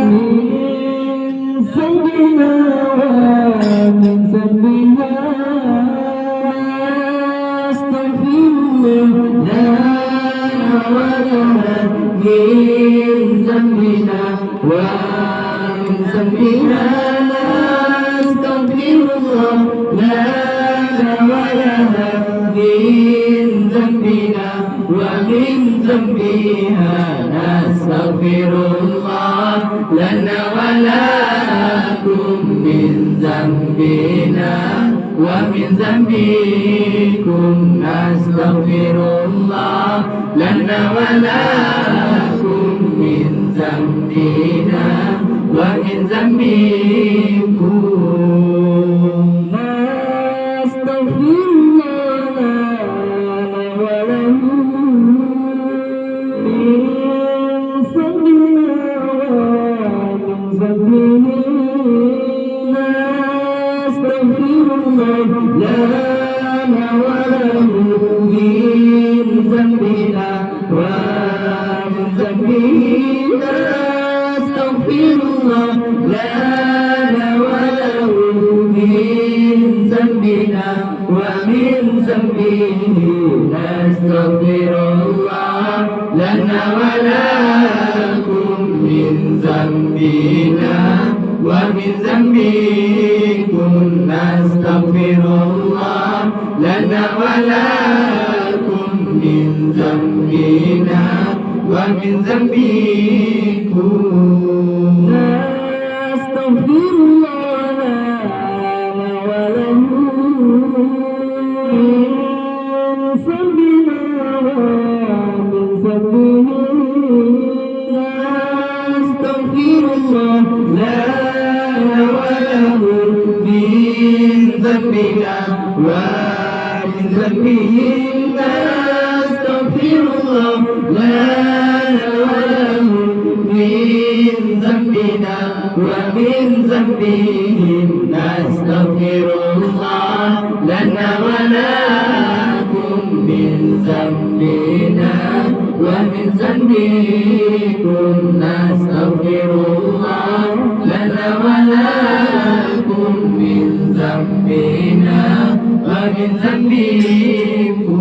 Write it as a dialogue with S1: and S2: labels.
S1: من ذنبنا ومن ذنبنا نستغفر الله لنا ولها من ذنبنا ومن ذنبنا نستغفر الله لنا ولها من ذنبنا ومن ذنبها نستغفر الله لنا ولكم من ذنبنا ومن ذنبكم نستغفر الله لنا ولكم من ذنبنا ومن ذنبكم نستغفر لنا وله من ذنبنا ومن ذنبنا نستغفر الله لنا وله من ذنبنا ومن ذنبه نستغفر الله لنا ولكم من ذنبنا ومن ذنبكم نستغفر الله لنا ولكم من ذنبنا ومن ذنبكم نستغفر الله لنا ولهم من ذنبنا ومن ذنبهم نستغفر الله لنا ولهم من ذنبنا ومن ذنبهم نستغفر الله لنا ولهم من ذنبنا ومن ذنبهم نستغفر الله لنا ولكم من ذنبنا ومن ذنبكم نستغفر الله لنا ولكم من ذنبنا ومن ذنبكم